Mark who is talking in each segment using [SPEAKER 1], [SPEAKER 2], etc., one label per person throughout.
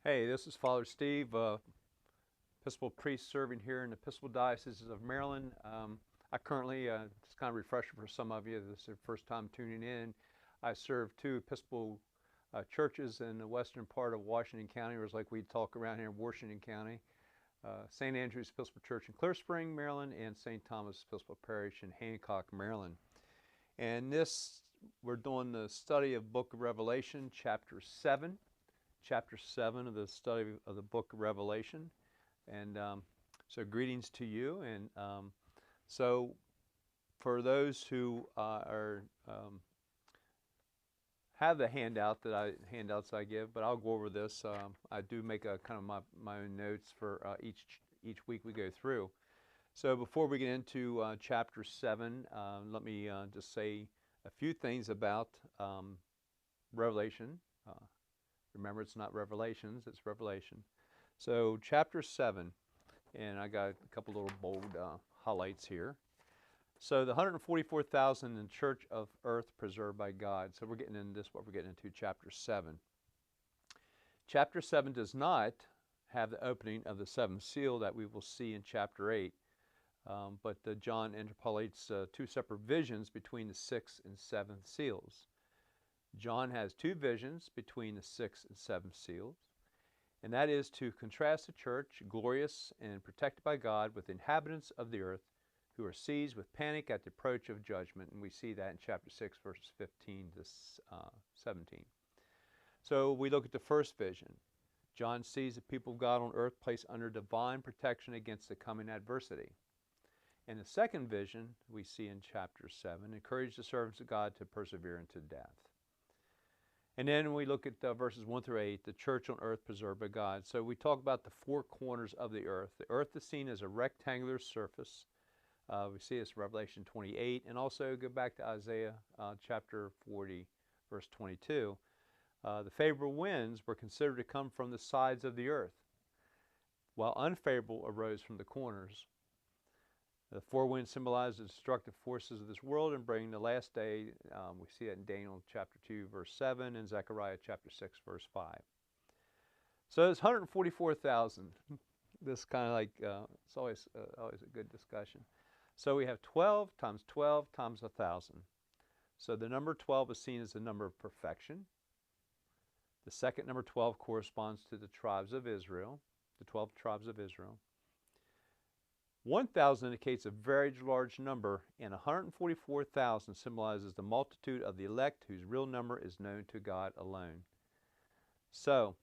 [SPEAKER 1] Hey, this is Father Steve, Episcopal Priest serving here in the Episcopal Diocese of Maryland. I currently, just kind of refresher for some of you, this is your first time tuning in. I serve two Episcopal churches in the western part of Washington County, or as like we talk around here, Washington County. St. Andrew's Episcopal Church in Clear Spring, Maryland, and St. Thomas Episcopal Parish in Hancock, Maryland. And we're doing the study of Book of Revelation, chapter 7. Chapter 7 of the study of the book of Revelation. And so greetings to you. And so for those who have the handouts I give, but I'll go over this. I do make a kind of my own notes for each week we go through. So before we get into chapter 7, let me just say a few things about Revelation. Remember, it's not Revelations, it's Revelation. So chapter 7, and I got a couple little bold highlights here. So the 144,000 in the church of earth preserved by God. So we're getting into this, what we're getting into chapter 7. Chapter 7 does not have the opening of the seventh seal that we will see in chapter 8. But John interpolates two separate visions between the sixth and seventh seals. John has two visions between the sixth and seventh seals, and that is to contrast the church, glorious and protected by God, with inhabitants of the earth who are seized with panic at the approach of judgment. And we see that in chapter 6, verses 15 to 17. So we look at the first vision. John sees the people of God on earth placed under divine protection against the coming adversity. And the second vision we see in chapter 7 encouraged the servants of God to persevere unto death. And then we look at verses 1 through 8, the church on earth preserved by God. So we talk about the four corners of the earth. The earth is seen as a rectangular surface. We see this in Revelation 28, and also go back to Isaiah chapter 40, verse 22. The favorable winds were considered to come from the sides of the earth, while unfavorable arose from the corners. The four winds symbolize the destructive forces of this world and bring the last day. We see that in Daniel chapter 2, verse 7, and Zechariah chapter 6, verse 5. So it's 144,000. This kind of like, it's always a good discussion. So we have 12 times 1,000. So the number 12 is seen as the number of perfection. The second number 12 corresponds to the tribes of Israel, the 12 tribes of Israel. 1,000 indicates a very large number, and 144,000 symbolizes the multitude of the elect whose real number is known to God alone. So,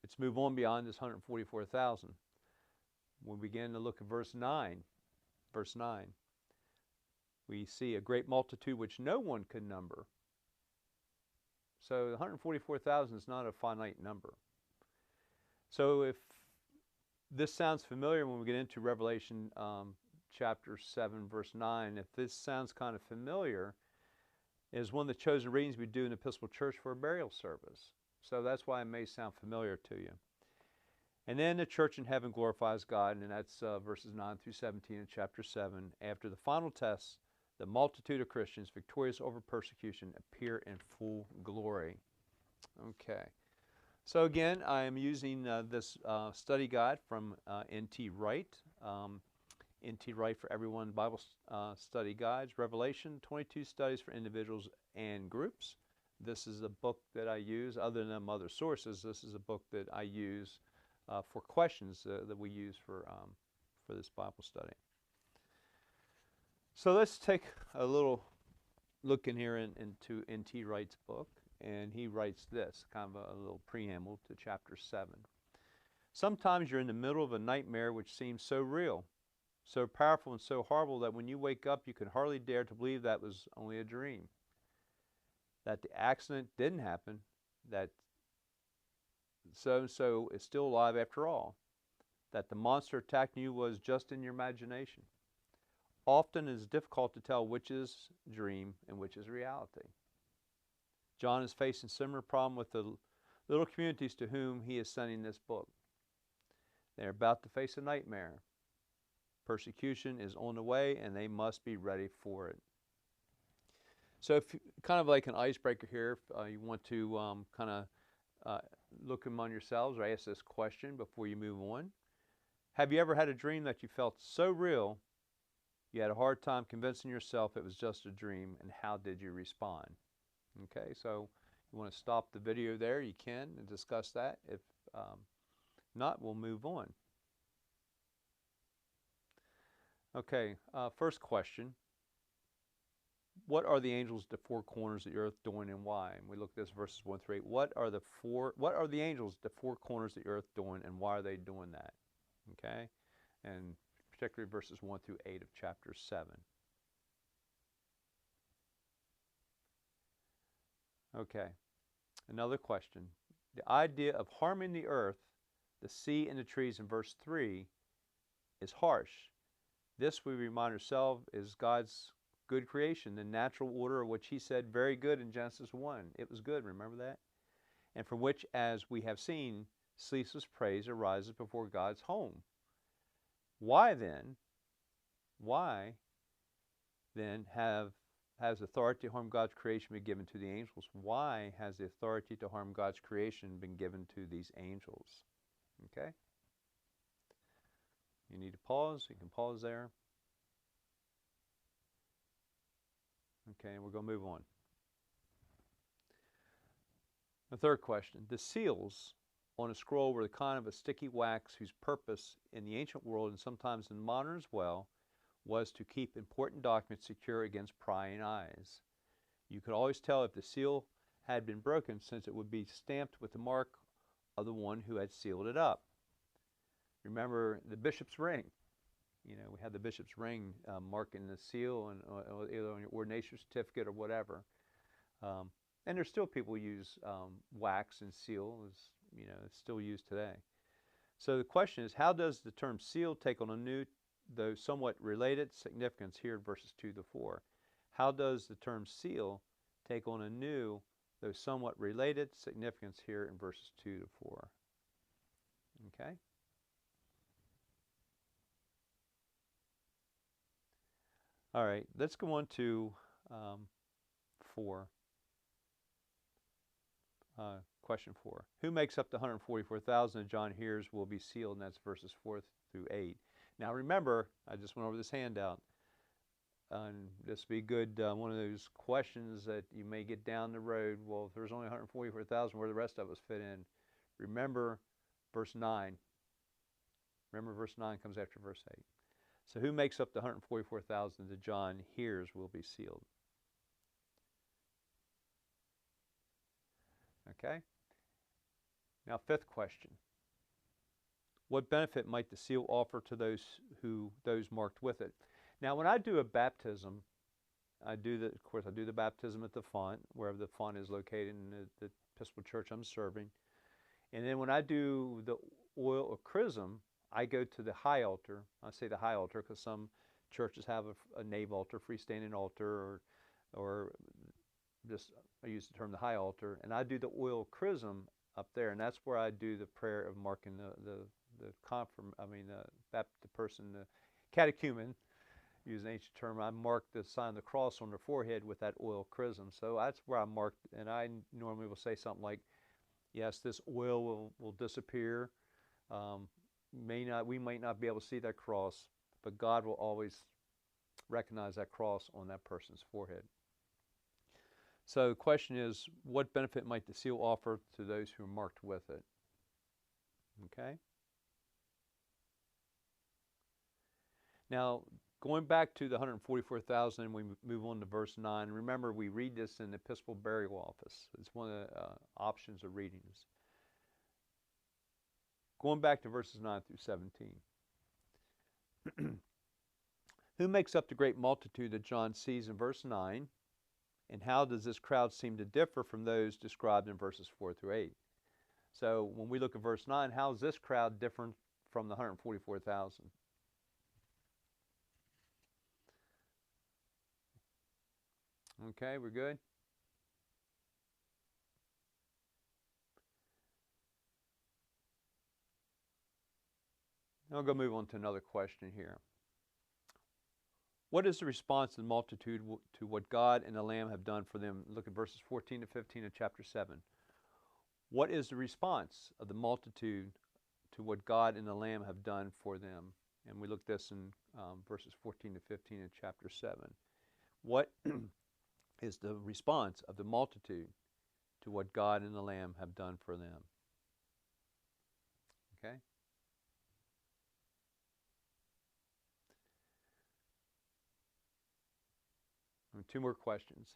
[SPEAKER 1] let's move on beyond this 144,000. We begin to look at verse 9. Verse 9. We see a great multitude which no one could number. So 144,000 is not a finite number. So if this sounds familiar when we get into Revelation chapter 7, verse 9. If this sounds kind of familiar, it is one of the chosen readings we do in the Episcopal Church for a burial service. So that's why it may sound familiar to you. And then the church in heaven glorifies God, and that's verses 9 through 17 in chapter 7. After the final test, the multitude of Christians victorious over persecution appear in full glory. Okay. So again, I am using this study guide from N.T. Wright. N.T. Wright for Everyone Bible Study Guides. Revelation, 22 studies for individuals and groups. This is a book that I use, other than other sources. This is a book that I use for questions that we use for this Bible study. So let's take a little look in here into N.T. Wright's book. And he writes this, kind of a little preamble to chapter 7. Sometimes you're in the middle of a nightmare which seems so real, so powerful and so horrible that when you wake up you can hardly dare to believe that was only a dream, that the accident didn't happen, that so-and-so is still alive after all, that the monster attacking you was just in your imagination. Often it is difficult to tell which is dream and which is reality. John is facing a similar problem with the little communities to whom he is sending this book. They are about to face a nightmare. Persecution is on the way, and they must be ready for it. So, kind of like an icebreaker here, if you want to kind of look among yourselves or ask this question before you move on. Have you ever had a dream that you felt so real you had a hard time convincing yourself it was just a dream, and how did you respond? Okay, so you want to stop the video there, you can, and discuss that. If not, we'll move on. Okay, first question. What are the angels at the four corners of the earth doing, and why? And we look at this verses 1 through 8. What are the angels at the four corners of the earth doing, and why are they doing that? Okay? And particularly verses 1 through 8 of chapter 7. Okay. Another question. The idea of harming the earth, the sea, and the trees in verse 3 is harsh. This, we remind ourselves, is God's good creation, the natural order of which he said very good in Genesis 1. It was good, remember that? And from which, as we have seen, ceaseless praise arises before God's home. Why then has authority to harm God's creation been given to the angels? Why has the authority to harm God's creation been given to these angels? Okay? You need to pause. You can pause there. Okay, we're going to move on. The third question. The seals on a scroll were the kind of a sticky wax whose purpose in the ancient world, and sometimes in modern as well, was to keep important documents secure against prying eyes. You could always tell if the seal had been broken, since it would be stamped with the mark of the one who had sealed it up. Remember the bishop's ring. You know, we had the bishop's ring marking the seal, and either on your ordination certificate or whatever. And there's still people who use wax and seal, it's still used today. So the question is, how does the term seal take on a new, though somewhat related, significance here in verses 2 to 4? How does the term seal take on a new, though somewhat related, significance here in verses 2 to 4? Okay? All right, let's go on to 4. Question 4. Who makes up the 144,000 that John hears will be sealed? And that's verses 4 through 8. Now remember, I just went over this handout. And this would be good, one of those questions that you may get down the road. Well, if there's only 144,000, where the rest of us fit in? Remember verse 9. Remember verse 9 comes after verse 8. So who makes up the 144,000 that John hears will be sealed? Okay. Now, fifth question. What benefit might the seal offer to those marked with it? Now, when I do a baptism, of course, I do the baptism at the font, wherever the font is located in the Episcopal Church I'm serving. And then when I do the oil of chrism, I go to the high altar. I say the high altar because some churches have a nave altar, freestanding altar, or just, I use the term the high altar, and I do the oil chrism up there, and that's where I do the prayer of marking the catechumen, use an ancient term. I mark the sign of the cross on their forehead with that oil chrism. So that's where I mark, and I normally will say something like, yes, this oil will disappear. We might not be able to see that cross, but God will always recognize that cross on that person's forehead. So the question is, what benefit might the seal offer to those who are marked with it? Okay. Now, going back to the 144,000, we move on to verse 9. Remember, we read this in the Episcopal Burial Office. It's one of the options of reading this. Going back to verses 9 through 17. Who makes up the great multitude that John sees in verse 9? And how does this crowd seem to differ from those described in verses 4 through 8? So when we look at verse 9, how is this crowd different from the 144,000? Okay, we're good? Now I'll go move on to another question here. What is the response of the multitude to what God and the Lamb have done for them? Look at verses 14 to 15 of chapter 7. What is the response of the multitude to what God and the Lamb have done for them? And we looked at this in verses 14 to 15 in chapter 7. What is the response of the multitude to what God and the Lamb have done for them? Okay? And two more questions.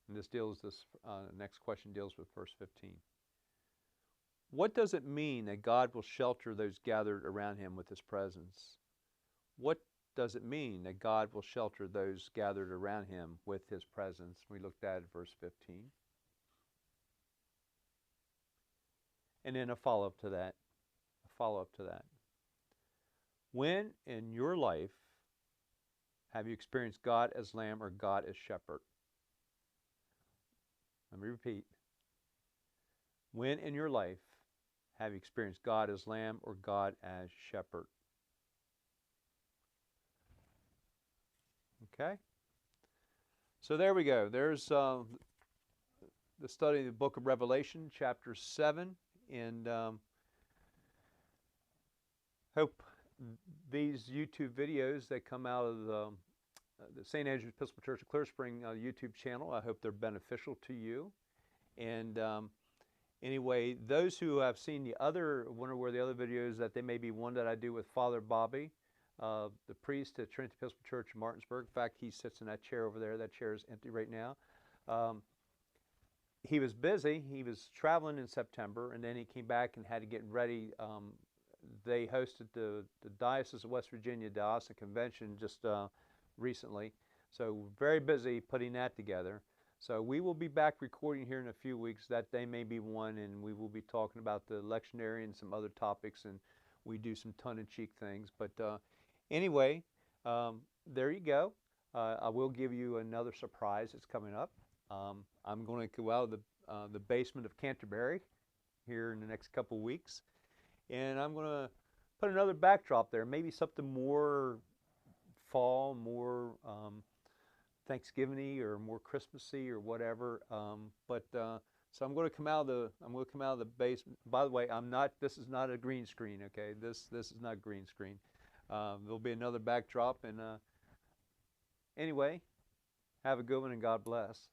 [SPEAKER 1] And this next question deals with verse 15. What does it mean that God will shelter those gathered around him with his presence? What does it mean that God will shelter those gathered around him with his presence? We looked at verse 15. And then a follow-up to that. When in your life have you experienced God as Lamb or God as Shepherd? Let me repeat. When in your life have you experienced God as Lamb or God as Shepherd? Okay? So there we go. There's the study of the book of Revelation, chapter 7. And hope these YouTube videos that come out of the St. Andrew's Episcopal Church of Clear Spring YouTube channel, I hope they're beneficial to you. And anyway, those who have seen the other, wonder where the other videos, that they may be one that I do with Father Bobby, the priest at Trinity Episcopal Church in Martinsburg. In fact, he sits in that chair over there. That chair is empty right now. He was busy. He was traveling in September, and then he came back and had to get ready. They hosted the Diocese of West Virginia Diocesan Convention just recently. So very busy putting that together. So we will be back recording here in a few weeks. That day may be one, and we will be talking about the lectionary and some other topics, and we do some tongue-in-cheek things. But anyway, there you go. I will give you another surprise that's coming up. I'm going to go out of the basement of Canterbury here in the next couple weeks, and I'm going to put another backdrop there, maybe something more fall, more Thanksgiving-y or more Christmassy or whatever. So I'm going to come out of the basement. By the way, this is not a green screen, okay? This is not green screen. There'll be another backdrop, and anyway, have a good one and God bless.